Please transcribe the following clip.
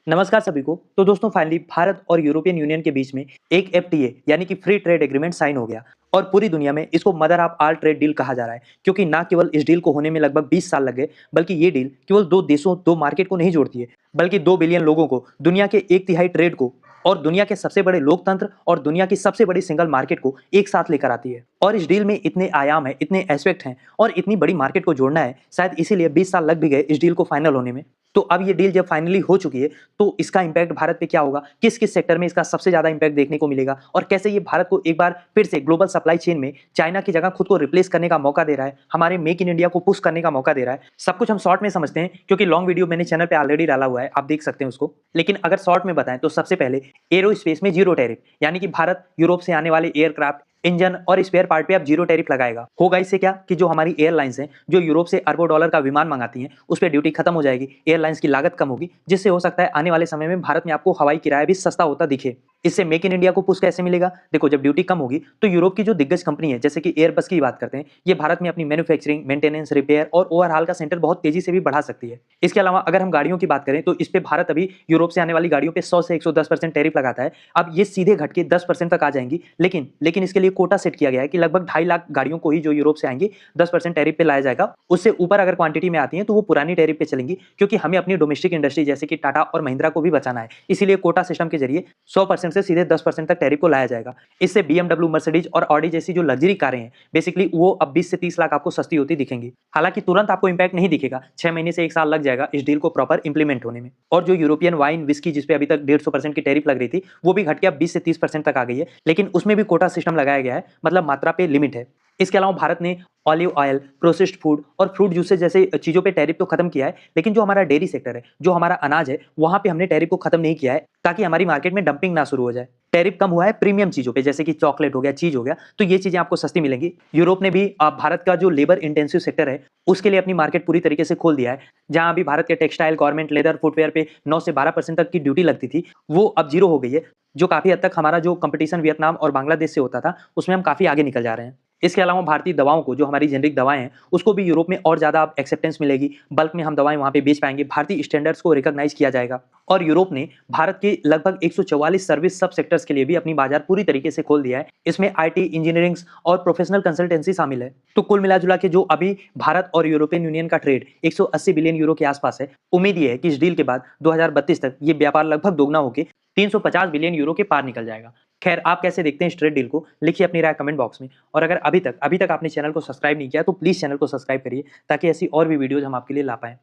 नमस्कार सभी को। तो दोस्तों फाइनली भारत और यूरोपियन यूनियन के बीच में एक एफटीए यानी कि फ्री ट्रेड एग्रीमेंट साइन हो गया और पूरी दुनिया में इसको mother of all trade deal कहा जा रहा है क्योंकि ना केवल इस डील को होने में लगभग 20 साल लग गए बल्कि ये डील केवल दो देशों दो मार्केट को नहीं जोड़ती है बल्कि 2 बिलियन लोगों को दुनिया के एक तिहाई ट्रेड को और दुनिया के सबसे बड़े लोकतंत्र और दुनिया की सबसे बड़ी सिंगल मार्केट को एक साथ लेकर आती है। और इस डील में इतने आयाम है, इतने एस्पेक्ट हैं और इतनी बड़ी मार्केट को जोड़ना है, शायद इसीलिए 20 साल लग भी गए इस डील को फाइनल होने में। तो अब ये डील जब फाइनली हो चुकी है तो इसका इंपैक्ट भारत पे क्या होगा, किस किस सेक्टर में इसका सबसे ज्यादा इंपैक्ट देखने को मिलेगा और कैसे ये भारत को एक बार फिर से ग्लोबल सप्लाई चेन में चाइना की जगह खुद को रिप्लेस करने का मौका दे रहा है, हमारे मेक इन इंडिया को पुश करने का मौका दे रहा है। सब कुछ हम शॉर्ट में समझते हैं क्योंकि लॉन्ग वीडियो मैंने चैनल पे ऑलरेडी डाला हुआ है, आप देख सकते हैं उसको। लेकिन अगर शॉर्ट में बताएं तो सबसे पहले एरो स्पेस में जीरो टैरिफ, यानी कि भारत यूरोप से आने वाले एयरक्राफ्ट इंजन और स्पेयर पार्ट पे अब जीरो टैरिफ लगाएगा। होगा इससे क्या कि जो हमारी एयरलाइंस हैं जो यूरोप से अरबों डॉलर का विमान मंगाती हैं उस पर ड्यूटी खत्म हो जाएगी, एयरलाइंस की लागत कम होगी, जिससे हो सकता है आने वाले समय में भारत में आपको हवाई किराया भी सस्ता होता दिखे। इससे मेक इन इंडिया को पुश कैसे मिलेगा? देखो, जब ड्यूटी कम होगी तो यूरोप की जो दिग्गज कंपनी है जैसे कि एयरबस की बात करते हैं, ये भारत में अपनी मैन्युफैक्चरिंग, मेंटेनेंस, रिपेयर और ओवरहाल का सेंटर बहुत तेजी से भी बढ़ा सकती है। इसके अलावा अगर हम गाड़ियों की बात करें तो इस पे भारत अभी यूरोप से आने वाली गाड़ियों पे 100 से 110% टैरिफ लगाता है। अब ये सीधे घट के 10% तक आ जाएंगी, लेकिन इसके लिए कोटा सेट किया गया है कि लगभग 2.5 लाख गाड़ियों को ही जो यूरोप से आएंगी 10% टैरिफ पे लाया जाएगा। उससे ऊपर अगर क्वांटिटी में आती हैं तो वो पुरानी टैरिफ पे चलेंगी, क्योंकि हमें अपनी डोमेस्टिक इंडस्ट्री जैसे कि टाटा और महिंद्रा को भी बचाना है। इसीलिए कोटा सिस्टम के जरिए 100% से सीधे 10% तक टैरिफ को लाया जाएगा। इससे बीएमडब्ल्यू, मर्सिडीज और ऑडी जैसी जो लग्जरी कारें हैं बेसिकली वो अब 20 से 30 लाख आपको सस्ती होती दिखेंगी। हालांकि तुरंत आपको इंपैक्ट नहीं दिखेगा, 6 महीने से 1 साल लग जाएगा इस डील को प्रॉपर इंप्लीमेंट होने में। और जो यूरोपियन वाइन, विस्की जिस पे अभी तक 150% की टैरिफ लग रही थी वो भी घट के अब 20 से 30% तक आ गई है, लेकिन उसमें भी कोटा सिस्टम लगाया गया है, मतलब मात्रा पे लिमिट है। इसके अलावा भारत ने ऑलिव ऑयल, प्रोसेस्ड फूड और फ्रूट जूसेस जैसे चीजों पे टैरिफ तो खत्म किया है, लेकिन जो हमारा डेयरी सेक्टर है, जो हमारा अनाज है, वहां पे हमने टैरिफ को खत्म नहीं किया है ताकि हमारी मार्केट में डंपिंग ना शुरू हो जाए। टैरिफ कम हुआ है प्रीमियम चीजों पे जैसे कि चॉकलेट हो गया, चीज हो गया, तो ये चीजें आपको सस्ती मिलेंगी। यूरोप ने भी भारत का जो लेबर इंटेंसिव सेक्टर है उसके लिए अपनी मार्केट पूरी तरीके से खोल दिया है। जहां अभी भारत के टेक्सटाइल, गारमेंट, लेदर, फुटवेयर पे 9 से 12% तक की ड्यूटी लगती थी, वो अब जीरो हो गई है, जो काफी हद तक हमारा जो कंपटीशन वियतनाम और बांग्लादेश से होता था उसमें हम काफी आगे निकल जा रहे हैं। इसके अलावा भारतीय दवाओं को, जो हमारी जेनरिक दवाएं हैं, उसको भी यूरोप में और ज्यादा एक्सेप्टेंस मिलेगी, बल्क में हम दवाएं वहां पे बेच पाएंगे, भारतीय स्टैंडर्ड्स को रिकॉग्नाइज किया जाएगा। और यूरोप ने भारत के लगभग 144 सर्विस सब सेक्टर्स के लिए भी अपनी बाजार पूरी तरीके से खोल दिया है। इसमें आईटी, इंजीनियरिंग और प्रोफेशनल कंसल्टेंसी शामिल है। तो कुल मिलाजुला के जो अभी भारत और यूरोपियन यूनियन का ट्रेड 180 बिलियन यूरो के आसपास है, उम्मीद ये है कि इस डील के बाद 2032 तक ये व्यापार लगभग दोगुना होकर 350 बिलियन यूरो के पार निकल जाएगा। खैर, आप कैसे देखते हैं इस ट्रेड डील को? लिखिए अपनी राय कमेंट बॉक्स में। और अगर अभी तक आपने चैनल को सब्सक्राइब नहीं किया तो प्लीज चैनल को सब्सक्राइब करिए ताकि ऐसी और भी वीडियोज हम आपके लिए ला पाएं।